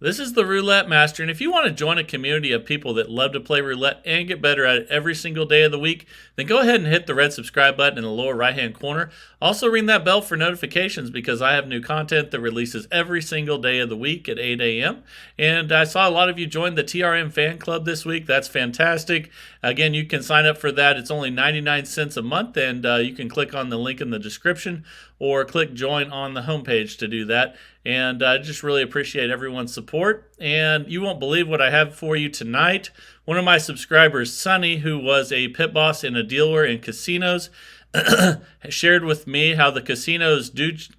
This is the Roulette Master, and if you want to join a community of people that love to play roulette and get better at it every single day of the week, then go ahead and hit the red subscribe button in the lower right-hand corner. Also ring that bell for notifications because I have new content that releases every single day of the week at 8 a.m. And I saw a lot of you join the TRM fan club this week. That's fantastic. Again, you can sign up for that. It's only 99 cents a month, and you can click on the link in the description or click join on the homepage to do that. And I just really appreciate everyone's support. And you won't believe what I have for you tonight. One of my subscribers, Sonny, who was a pit boss and a dealer in casinos, shared with me how the casinos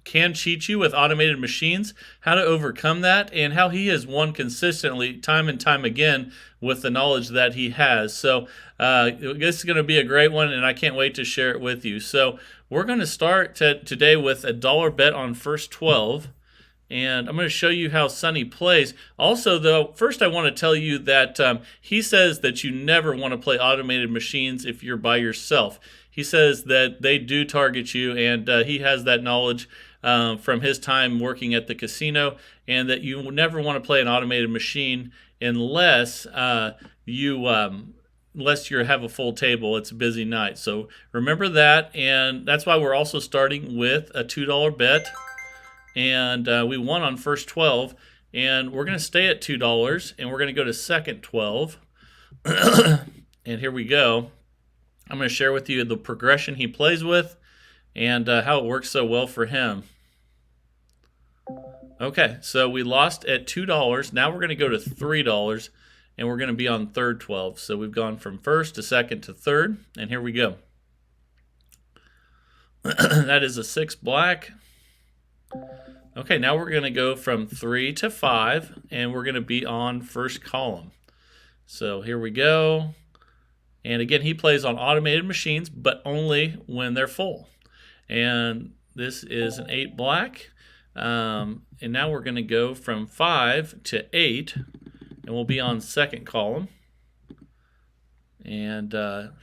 can cheat you with automated machines, how to overcome that, and how he has won consistently time and time again with the knowledge that he has. So this is going to be a great one, and I can't wait to share it with you. So we're going to start today with a dollar bet on first 12. And I'm going to show you how Sonny plays. Also, though, first I want to tell you that he says that you never want to play automated machines if you're by yourself. He says that they do target you, and he has that knowledge from his time working at the casino, and that you never want to play an automated machine unless you have a full table. It's a busy night. So remember that, and that's why we're also starting with a $2 bet. And we won on first 12, and we're going to stay at $2, and we're going to go to second 12. And here we go. I'm going to share with you the progression he plays with and how it works so well for him. Okay, so we lost at $2. Now we're going to go to $3, and we're going to be on third 12. So we've gone from first to second to third, and here we go. That is a 6 black. Okay, now we're going to go from 3 to 5, and we're going to be on first column. So here we go. And again, he plays on automated machines, but only when they're full. And this is an 8 black. And now we're going to go from 5 to 8, and we'll be on second column. And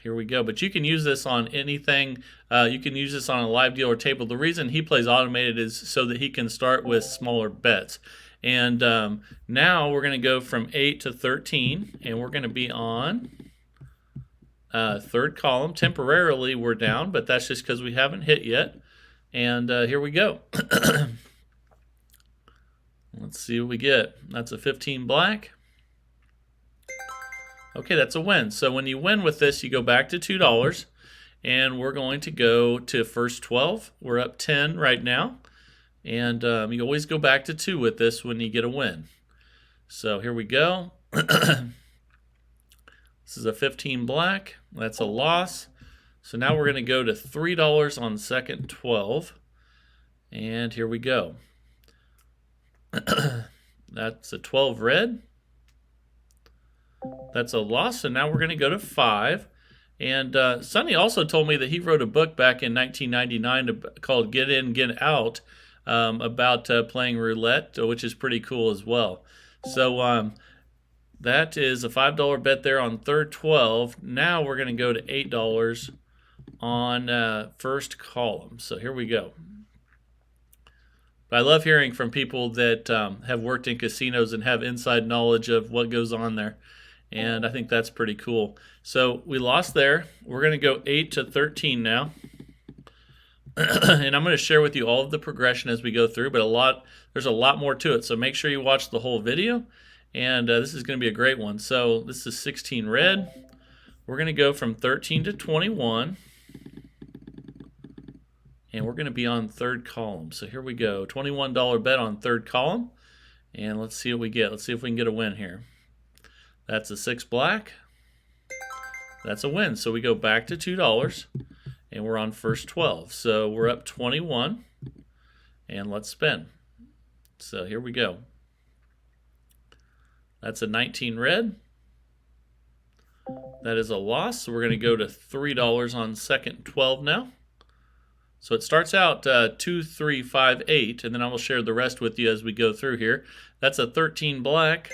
here we go. But you can use this on anything. You can use this on a live dealer table. The reason he plays automated is so that he can start with smaller bets. And now we're going to go from 8 to 13, and we're going to be on third column. Temporarily, we're down, but that's just because we haven't hit yet. And here we go. Let's see what we get. That's a 15 black. Okay, that's a win. So when you win with this, you go back to $2, and we're going to go to first 12. We're up 10 right now, and you always go back to 2 with this when you get a win. So here we go. This is a 15 black. That's a loss. So now we're going to go to $3 on second 12, and here we go. That's a 12 red. That's a loss, and now we're going to go to 5. And Sonny also told me that he wrote a book back in 1999 called Get In, Get Out about playing roulette, which is pretty cool as well. So that is a $5 bet there on third 12. Now we're going to go to $8 on first column. So here we go. But I love hearing from people that have worked in casinos and have inside knowledge of what goes on there. And I think that's pretty cool. So we lost there. We're going to go 8 to 13 now. And I'm going to share with you all of the progression as we go through, but there's a lot more to it. So make sure you watch the whole video. And this is going to be a great one. So this is 16 red. We're going to go from 13 to 21. And we're going to be on third column. So here we go. $21 bet on third column. And let's see what we get. Let's see if we can get a win here. That's a 6 black. That's a win. So we go back to $2, and we're on first 12. So we're up 21, and let's spin. So here we go. That's a 19 red. That is a loss. So we're going to go to $3 on second 12 now. So it starts out 2, 3, 5, 8, and then I will share the rest with you as we go through here. That's a 13 black.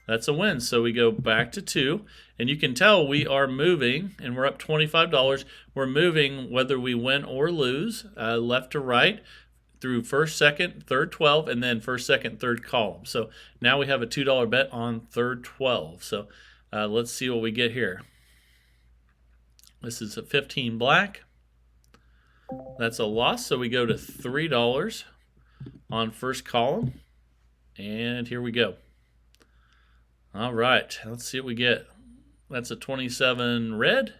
That's a win. So we go back to 2, and you can tell we are moving, and we're up $25. We're moving whether we win or lose, left to right, through first, second, third 12, and then first, second, third column. So now we have a $2 bet on third 12. So let's see what we get here. This is a 15 black. That's a loss, so we go to $3 on first column. And here we go. All right, let's see what we get. That's a 27 red.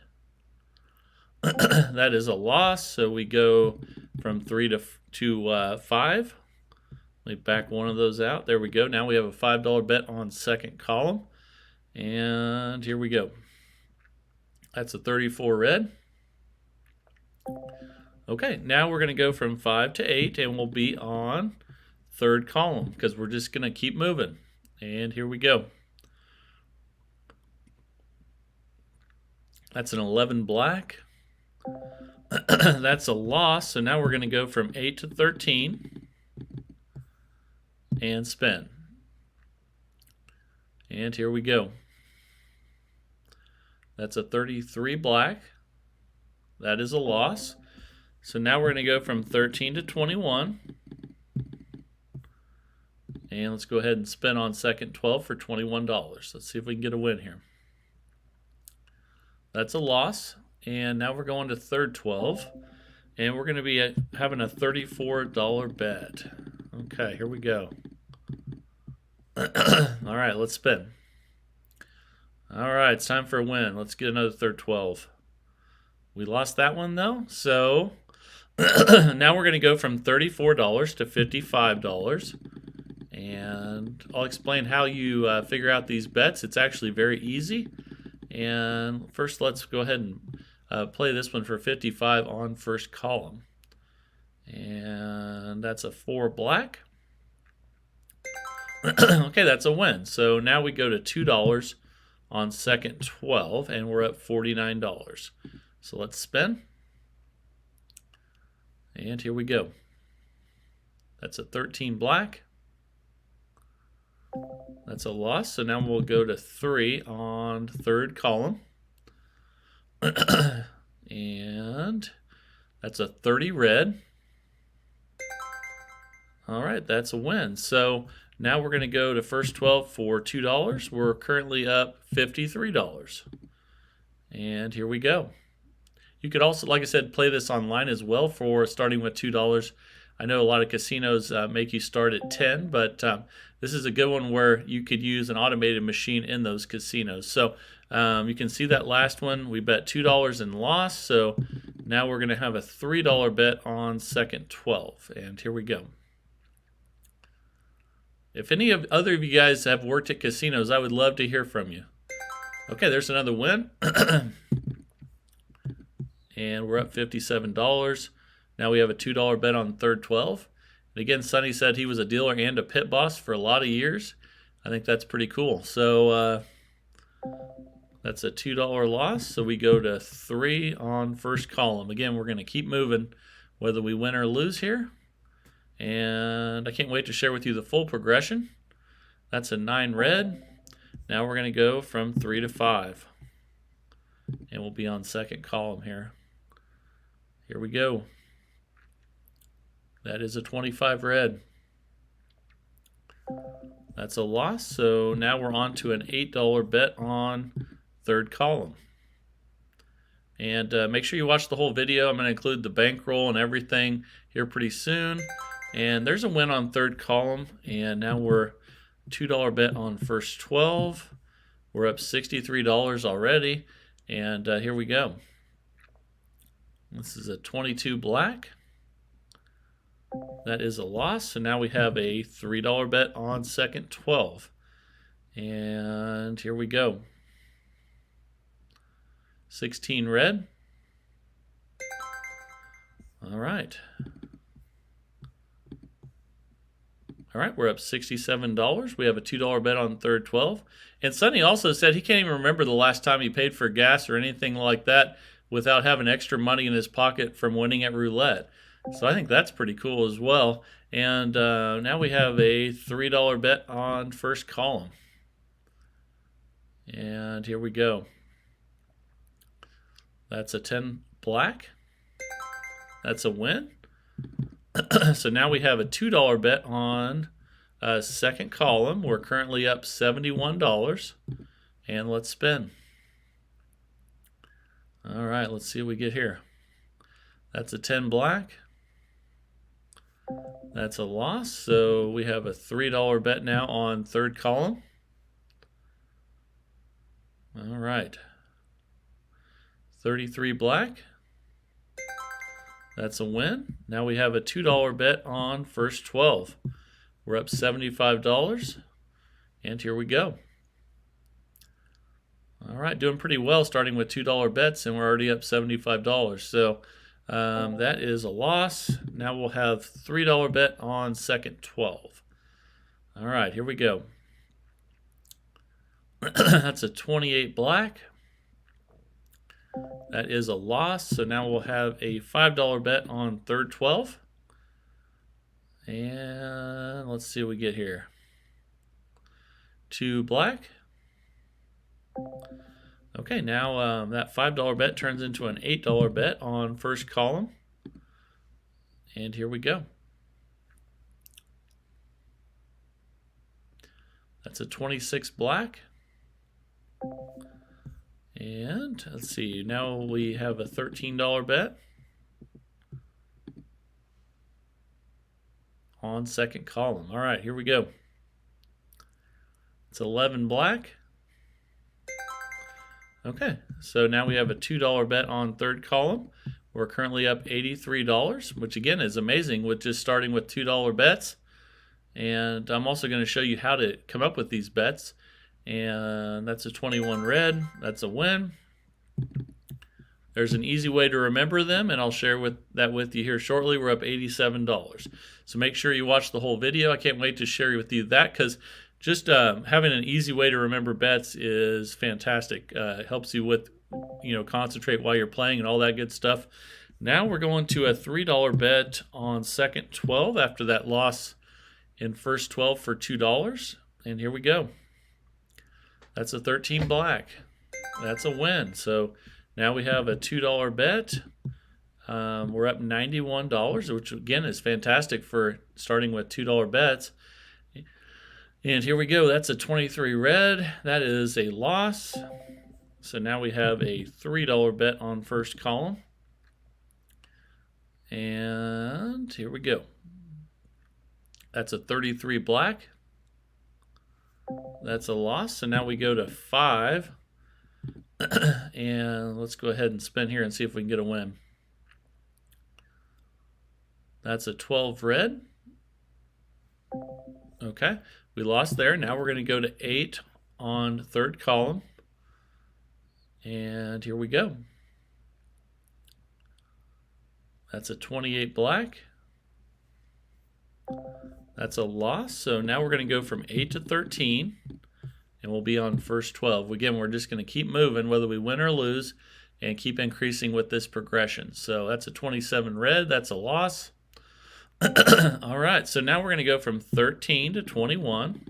That is a loss, so we go from 3 to 5. Let me back one of those out. There we go. Now we have a $5 bet on second column. And here we go. That's a 34 red. Okay, now we're going to go from 5 to 8, and we'll be on third column because we're just going to keep moving. And here we go. That's an 11 black. That's a loss, so now we're going to go from 8 to 13 and spin. And here we go. That's a 33 black. That is a loss. So now we're going to go from 13 to 21. And let's go ahead and spin on second 12 for $21. Let's see if we can get a win here. That's a loss. And now we're going to third 12. And we're going to be having a $34 bet. Okay, here we go. All right, let's spin. All right, it's time for a win. Let's get another third 12. We lost that one, though. So now we're going to go from $34 to $55. And I'll explain how you figure out these bets. It's actually very easy. And first, let's go ahead and play this one for 55 on first column. And that's a 4 black. Okay, that's a win. So now we go to $2 on second 12, and we're up $49. So let's spin. And here we go. That's a 13 black. That's a loss. So now we'll go to 3 on third column. And that's a 30 red. All right, that's a win. So now we're going to go to first 12 for $2. We're currently up $53. And here we go. You could also, like I said, play this online as well for starting with $2. I know a lot of casinos make you start at 10, but this is a good one where you could use an automated machine in those casinos. So you can see that last one, we bet $2 and lost. So now we're going to have a $3 bet on second 12. And here we go. If any of other of you guys have worked at casinos, I would love to hear from you. Okay, there's another win. And we're up $57. Now we have a $2 bet on third 12. And again, Sonny said he was a dealer and a pit boss for a lot of years. I think that's pretty cool. So that's a $2 loss. So we go to 3 on first column. Again, we're going to keep moving whether we win or lose here. And I can't wait to share with you the full progression. That's a 9 red. Now we're going to go from 3 to 5. And we'll be on second column here. Here we go. That is a 25 red. That's a loss. So now we're on to an $8 bet on third column. And make sure you watch the whole video. I'm going to include the bankroll and everything here pretty soon. And there's a win on third column. And now we're $2 bet on first 12. We're up $63 already. And here we go. This is a 22 black. That is a loss. So now we have a $3 bet on second 12. And here we go. 16 red. All right. All right, we're up $67. We have a $2 bet on third 12. And Sonny also said he can't even remember the last time he paid for gas or anything like that without having extra money in his pocket from winning at roulette. So I think that's pretty cool as well. And now we have a $3 bet on first column. And here we go. That's a 10 black. That's a win. So now we have a $2 bet on second column. We're currently up $71. And let's spin. All right, let's see what we get here. That's a 10 black. That's a loss. So we have a $3 bet now on third column. All right. 33 black. That's a win. Now we have a $2 bet on first 12. We're up $75. And here we go. All right, doing pretty well starting with $2 bets, and we're already up $75. So that is a loss. Now we'll have $3 bet on second 12. All right, here we go. That's a 28 black. That is a loss. So now we'll have a $5 bet on third 12. And let's see what we get here. 2 black. Okay, now that $5 bet turns into an $8 bet on first column. And here we go. That's a 26 black. And let's see, now we have a $13 bet on second column. All right, here we go. It's 11 black. Okay, so now we have a $2 bet on third column. We're currently up $83, which again is amazing with just starting with $2 bets. And I'm also going to show you how to come up with these bets. And that's a 21 red. That's a win. There's an easy way to remember them, and I'll share that with you here shortly. We're up $87. So make sure you watch the whole video. I can't wait to share with you that, because just having an easy way to remember bets is fantastic. It helps you with, concentrate while you're playing and all that good stuff. Now we're going to a $3 bet on second 12 after that loss in first 12 for $2. And here we go. That's a 13 black. That's a win. So now we have a $2 bet. We're up $91, which again is fantastic for starting with $2 bets. And here we go. That's a 23 red. That is a loss. So now we have a $3 bet on first column. And here we go. That's a 33 black. That's a loss. So now we go to 5. And let's go ahead and spin here and see if we can get a win. That's a 12 red. Okay, we lost there. Now we're going to go to 8 on third column. And here we go. That's a 28 black. That's a loss. So now we're going to go from 8 to 13, and we'll be on first 12. Again, we're just going to keep moving whether we win or lose and keep increasing with this progression. So that's a 27 red. That's a loss. All right, so now we're going to go from 13 to 21,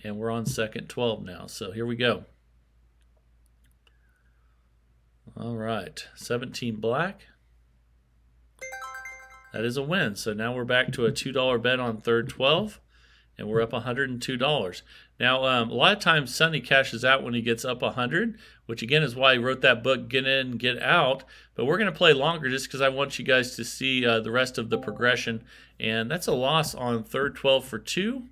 and we're on second 12 now. So here we go. All right, 17 black. That is a win. So now we're back to a $2 bet on third 12, and we're up $102. Now, a lot of times Sonny cashes out when he gets up 100, which again is why he wrote that book, Get In, Get Out. But we're going to play longer just because I want you guys to see the rest of the progression. And that's a loss on third 12 for 2.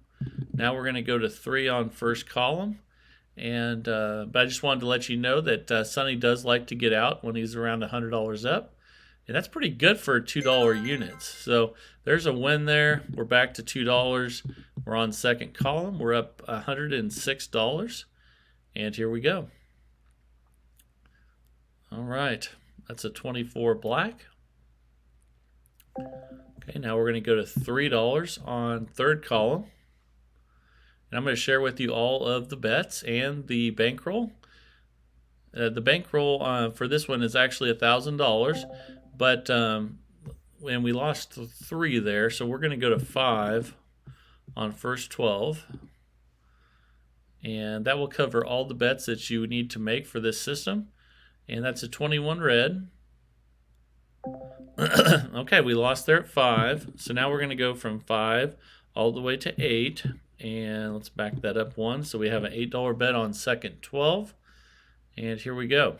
Now we're going to go to 3 on first column. And but I just wanted to let you know that Sonny does like to get out when he's around $100 up. And that's pretty good for $2 units. So there's a win there. We're back to $2. We're on second column. We're up $106. And here we go. All right. That's a 24 black. Okay, now we're going to go to $3 on third column. And I'm going to share with you all of the bets and the bankroll. The bankroll for this one is actually $1,000. But when we lost 3 there, so we're going to go to 5 on first 12. And that will cover all the bets that you need to make for this system. And that's a 21 red. Okay, we lost there at 5. So now we're going to go from 5 all the way to 8. And let's back that up one. So we have an $8 bet on second 12. And here we go.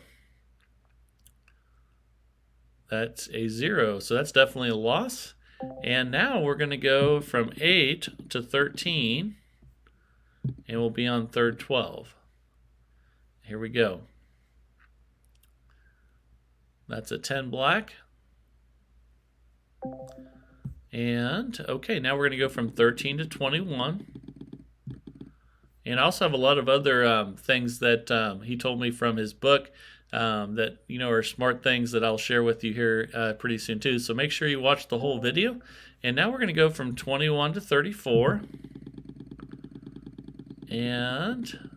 That's a 0. So that's definitely a loss. And now we're going to go from 8 to 13. And we'll be on third 12. Here we go. That's a 10 black. And, okay, now we're going to go from 13 to 21. And I also have a lot of other things that he told me from his book that, are smart things that I'll share with you here pretty soon too. So make sure you watch the whole video. And now we're going to go from 21 to 34. And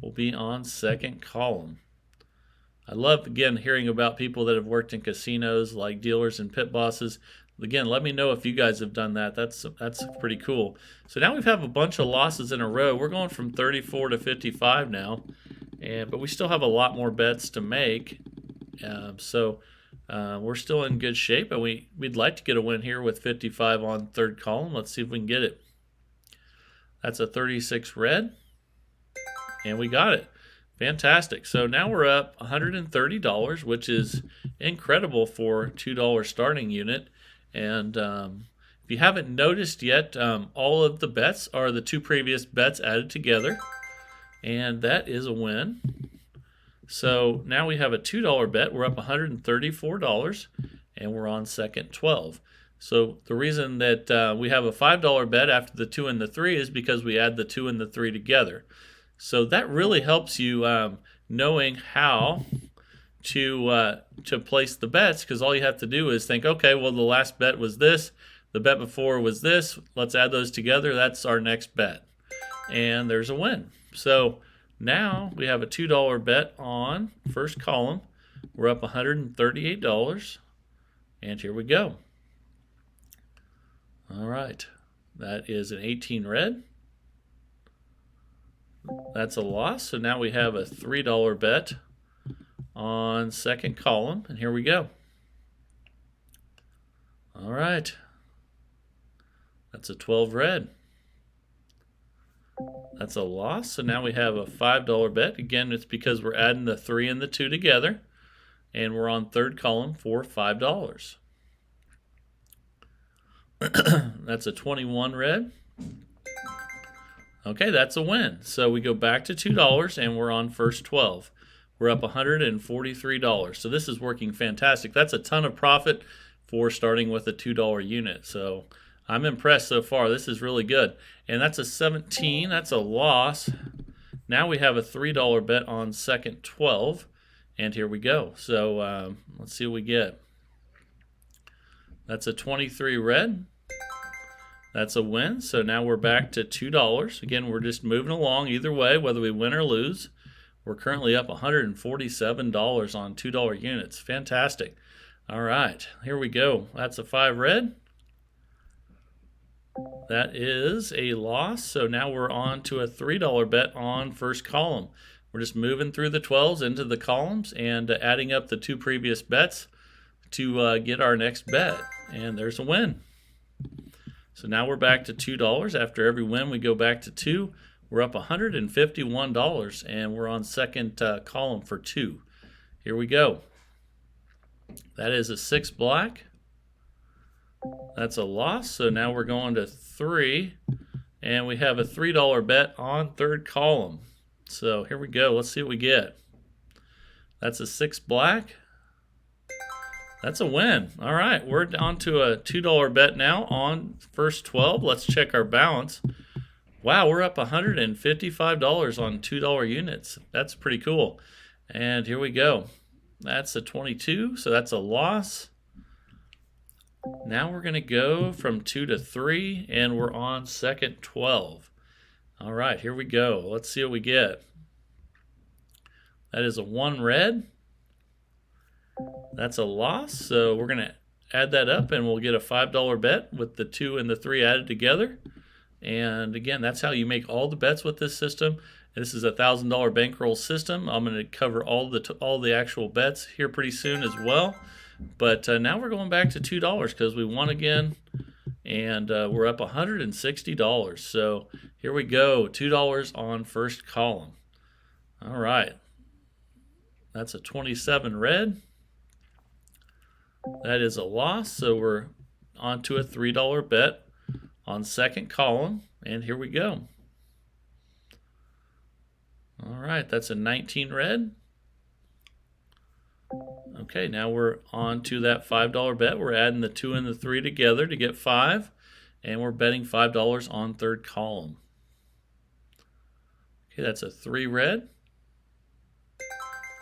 we'll be on second column. I love, again, hearing about people that have worked in casinos, like dealers and pit bosses. Again, let me know if you guys have done that. That's pretty cool. So now we have a bunch of losses in a row. We're going from 34 to 55 now, but we still have a lot more bets to make. So we're still in good shape, and we'd like to get a win here with 55 on third column. Let's see if we can get it. That's a 36 red, and we got it. Fantastic. So now we're up $130, which is incredible for a $2 starting unit. And if you haven't noticed yet, all of the bets are the 2 previous bets added together. And that is a win. So now we have a $2 bet. We're up $134, and we're on second 12. So the reason that we have a $5 bet after the 2 and the 3 is because we add the 2 and the 3 together. So that really helps you knowing how to place the bets, because all you have to do is think, okay, well, the last bet was this, the bet before was this, let's add those together, that's our next bet. And there's a win. So now we have a $2 bet on first column. We're up $138, and here we go. All right, that is an 18 red. That's a loss. So now we have a $3 bet on second column, and here we go. All right. That's a 12 red. That's a loss. So now we have a $5 bet. Again, it's because we're adding the 3 and the 2 together, and we're on third column for $5. That's a 21 red. Okay, that's a win. So we go back to $2, and we're on first 12. We're up $143. So this is working fantastic. That's a ton of profit for starting with a $2 unit. So I'm impressed so far. This is really good. And that's a 17. That's a loss. Now we have a $3 bet on second 12. And here we go. So let's see what we get. That's a 23 red. That's a win. So now we're back to $2. Again, we're just moving along either way, whether we win or lose. We're currently up $147 on $2 units. Fantastic. All right, here we go. That's a 5 red. That is a loss. So now we're on to a $3 bet on first column. We're just moving through the 12s into the columns and adding up the 2 previous bets to get our next bet. And there's a win. So now we're back to $2. After every win, we go back to 2. We're up $151, and we're on second column for 2. Here we go. That is a 6 black. That's a loss. So now we're going to 3, and we have a $3 bet on third column. So here we go. Let's see what we get. That's a 6 black. That's a win. All right, we're on to a $2 bet now on first 12. Let's check our balance. Wow, we're up $155 on $2 units. That's pretty cool. And here we go. That's a 22, so that's a loss. Now we're going to go from 2 to 3, and we're on second 12. All right, here we go. Let's see what we get. That is a 1 red. That's a loss, so we're going to add that up, and we'll get a $5 bet with the 2 and the 3 added together. And again, that's how you make all the bets with this system. This is a $1,000 bankroll system. I'm going to cover all the actual bets here pretty soon as well. But now we're going back to $2 because we won again, and we're up $160. So here we go, $2 on first column. All right, that's a 27 red. That is a loss, so we're on to a $3 bet on second column, and here we go. All right, that's a 19 red. Okay, now we're on to that $5 bet. We're adding the 2 and the 3 together to get 5, and we're betting $5 on third column. Okay, that's a 3 red.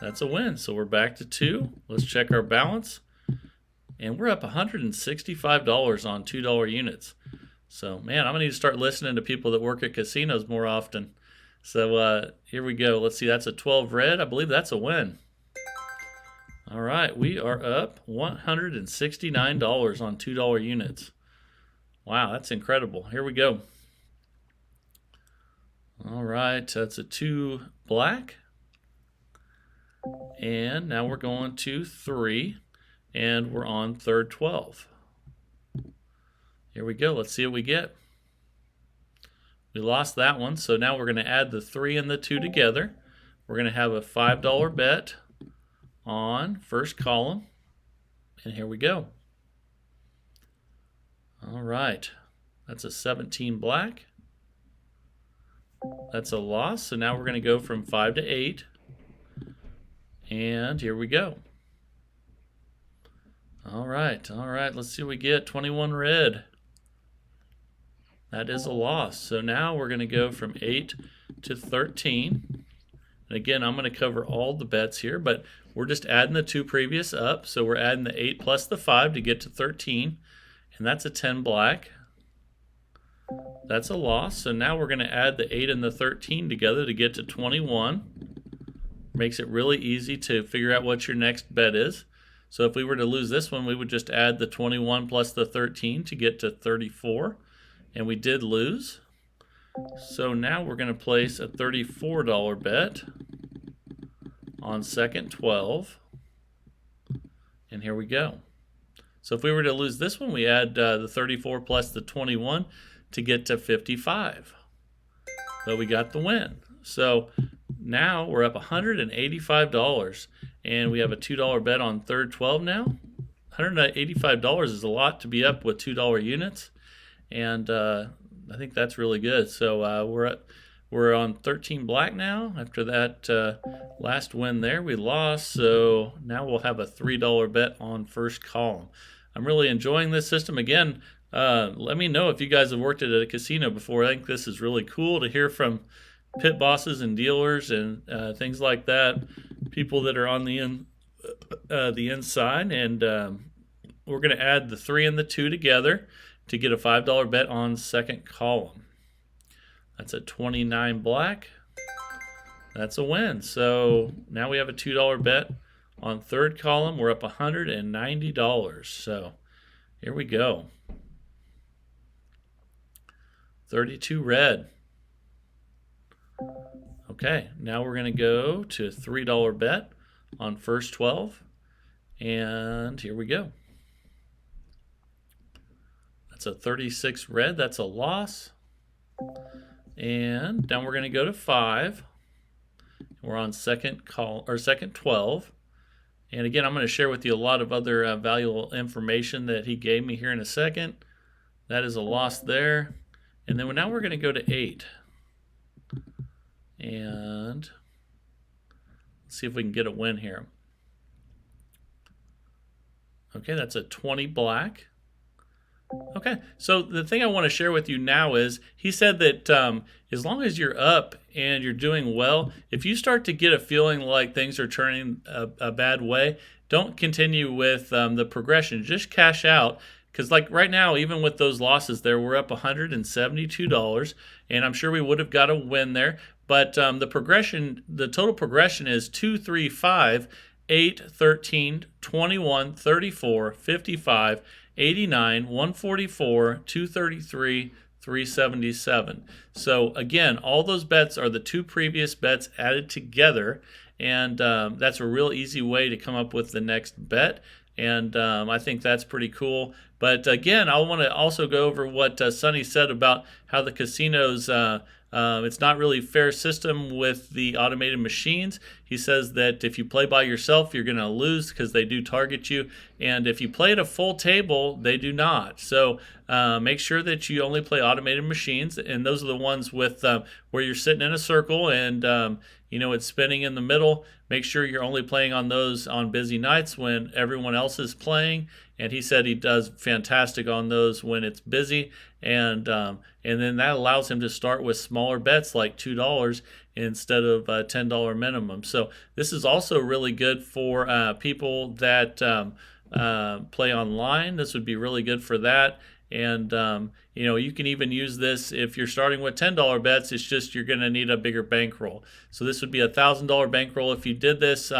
That's a win, so we're back to 2. Let's check our balance. And we're up $165 on $2 units. So, man, I'm going to need to start listening to people that work at casinos more often. So, here we go. Let's see, that's a 12 red. I believe that's a win. All right, we are up $169 on $2 units. Wow, that's incredible. Here we go. All right, that's a 2 black. And now we're going to 3. And we're on third 12. Here we go. Let's see what we get. We lost that one, so now we're going to add the 3 and the 2 together. We're going to have a $5 bet on first column. And here we go. All right. That's a 17 black. That's a loss, so now we're going to go from 5 to 8. And here we go. All right, let's see what we get. 21 red. That is a loss. So now we're going to go from 8 to 13. And again, I'm going to cover all the bets here, but we're just adding the 2 previous up. So we're adding the 8 plus the 5 to get to 13. And that's a 10 black. That's a loss. So now we're going to add the 8 and the 13 together to get to 21. Makes it really easy to figure out what your next bet is. So if we were to lose this one, we would just add the 21 plus the 13 to get to 34. And we did lose. So now we're going to place a $34 bet on second 12. And here we go. So if we were to lose this one, we add the 34 plus the 21 to get to 55. But we got the win. So now we're up $185, and we have a $2 bet on third 12 now. $185 is a lot to be up with $2 units, and I think that's really good. So we're on 13 black now. After that last win there, we lost, so now we'll have a $3 bet on first column. I'm really enjoying this system. Again, let me know if you guys have worked at a casino before. I think this is really cool to hear from pit bosses and dealers and things like that, people that are on the inside. And we're going to add the 3 and the 2 together to get a $5 bet on second column. That's a 29 black. That's a win. So now we have a $2 bet on third column. We're up $190. So here we go. 32 red. Okay, now we're going to go to a $3 bet on first 12, and here we go. That's a 36 red. That's a loss. And now we're going to go to 5. We're on second 12. And again, I'm going to share with you a lot of other valuable information that he gave me here in a second. That is a loss there. And then now we're going to go to 8. And let's see if we can get a win here. Okay, that's a 20 black. Okay, so the thing I want to share with you now is he said that as long as you're up and you're doing well, if you start to get a feeling like things are turning a bad way, don't continue with the progression. Just cash out. Because like right now, even with those losses there, we're up $172, and I'm sure we would have got a win there. But the total progression is 2, 3, 5, 8, 13, 21, 34, 55, 89, 144, 233, 377. So again, all those bets are the 2 previous bets added together, and that's a real easy way to come up with the next bet. and I think that's pretty cool. But again, I want to also go over what Sonny said about how the casinos. It's not really a fair system with the automated machines. He says that if you play by yourself, you're going to lose because they do target you. And if you play at a full table, they do not. So make sure that you only play automated machines. And those are the ones with where you're sitting in a circle and it's spinning in the middle. Make sure you're only playing on those on busy nights when everyone else is playing. And he said he does fantastic on those when it's busy. And then that allows him to start with smaller bets like $2 instead of $10 minimum. So this is also really good for people that play online. This would be really good for that. And you can even use this if you're starting with $10 bets. It's just you're going to need a bigger bankroll. So this would be a $1,000 bankroll. If you did this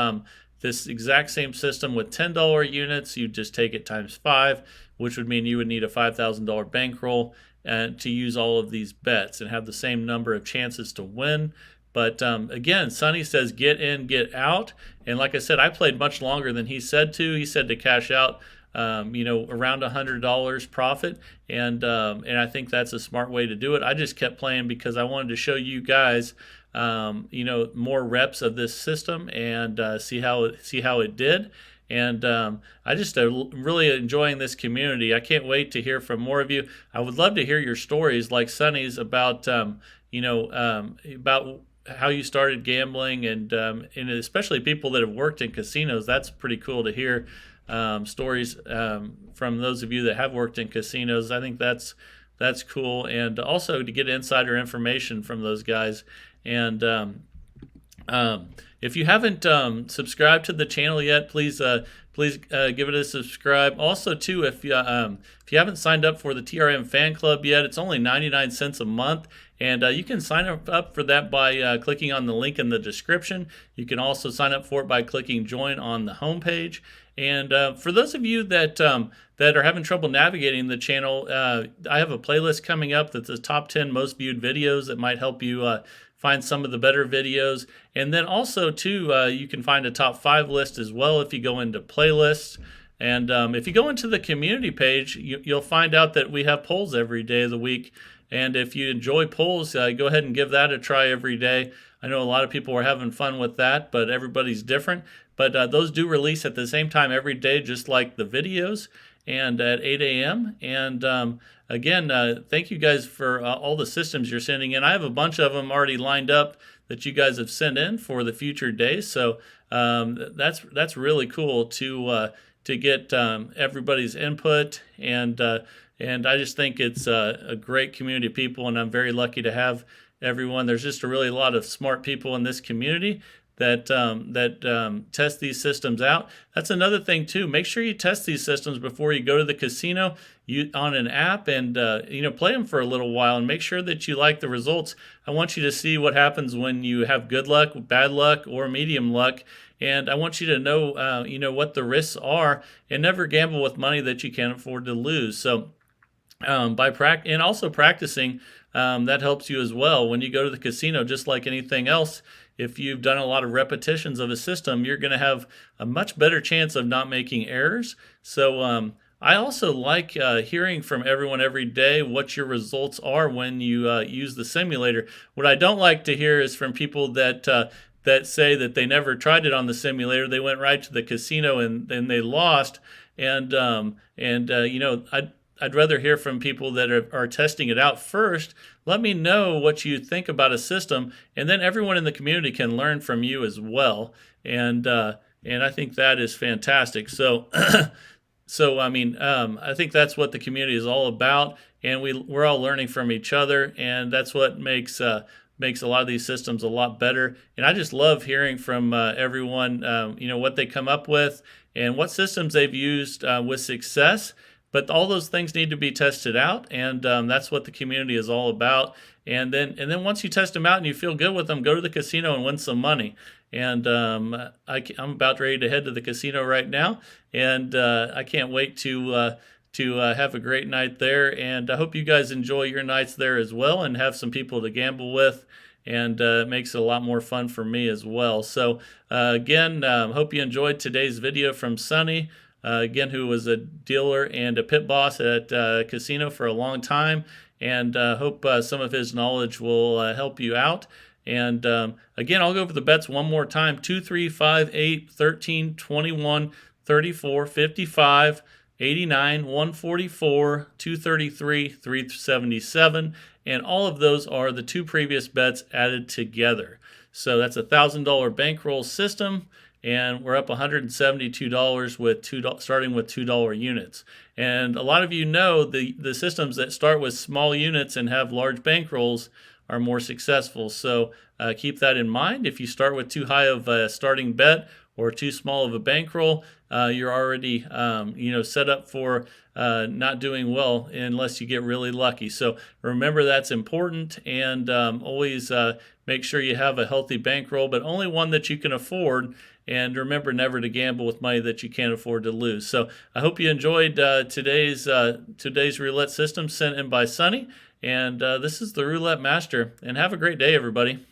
this exact same system with $10 units, you just take it times 5, which would mean you would need a $5,000 bankroll to use all of these bets and have the same number of chances to win. But again, Sonny says get in, get out. And like I said, I played much longer than he said to. He said to cash out around $100 profit, and I think that's a smart way to do it. I just kept playing because I wanted to show you guys more reps of this system and see how it did. And I just really enjoying this community. I can't wait to hear from more of you. I would love to hear your stories like Sonny's about about how you started gambling and especially people that have worked in casinos. That's pretty cool to hear stories from those of you that have worked in casinos. I think that's cool, and also to get insider information from those guys. And if you haven't subscribed to the channel yet, please give it a subscribe. Also, too, if you haven't signed up for the TRM fan club yet, it's only 99 cents a month. And you can sign up for that by clicking on the link in the description. You can also sign up for it by clicking join on the homepage. And for those of you that are having trouble navigating the channel, I have a playlist coming up that's the top 10 most viewed videos that might help you find some of the better videos. And then also, too, you can find a top 5 list as well if you go into playlists. And if you go into the community page, you'll find out that we have polls every day of the week. And if you enjoy polls, go ahead and give that a try every day. I know a lot of people are having fun with that, but everybody's different. But those do release at the same time every day, just like the videos, and at 8 a.m. And again, thank you guys for all the systems you're sending in. I have a bunch of them already lined up that you guys have sent in for the future days. So that's really cool to get everybody's input, and I just think it's a great community of people, and I'm very lucky to have everyone. There's just a really lot of smart people in this community that test these systems out. That's another thing too. Make sure you test these systems before you go to the casino on an app, and play them for a little while and make sure that you like the results. I want you to see what happens when you have good luck, bad luck, or medium luck. And I want you to know, what the risks are, and never gamble with money that you can't afford to lose. So and also practicing, that helps you as well. When you go to the casino, just like anything else, if you've done a lot of repetitions of a system, you're going to have a much better chance of not making errors. So I also like hearing from everyone every day what your results are when you use the simulator. What I don't like to hear is from people that say that they never tried it on the simulator. They went right to the casino and they lost. I'd rather hear from people that are testing it out first. Let me know what you think about a system, and then everyone in the community can learn from you as well. And I think that is fantastic. So, I think that's what the community is all about, and we're all learning from each other, and that's what makes a lot of these systems a lot better. And I just love hearing from everyone, what they come up with and what systems they've used with success. But all those things need to be tested out, and that's what the community is all about. And then once you test them out and you feel good with them, go to the casino and win some money. And I'm about ready to head to the casino right now, and I can't wait to have a great night there. And I hope you guys enjoy your nights there as well, and have some people to gamble with. And it makes it a lot more fun for me as well. So again, hope you enjoyed today's video from Sonny. again, who was a dealer and a pit boss at a casino for a long time, and hope some of his knowledge will help you out. And again, I'll go over the bets one more time: 2, 3, 5, 8, 13, 21, 34, 55, 89, 144, 233, 377, and all of those are the two previous bets added together. So that's a $1,000 bankroll system, and we're up $172 with starting with $2 units. And a lot of you know the systems that start with small units and have large bankrolls are more successful. So keep that in mind. If you start with too high of a starting bet or too small of a bankroll, you're already set up for not doing well unless you get really lucky. So remember that's important, and always make sure you have a healthy bankroll, but only one that you can afford. And remember never to gamble with money that you can't afford to lose. So I hope you enjoyed today's roulette system sent in by Sonny. And this is the Roulette Master. And have a great day, everybody.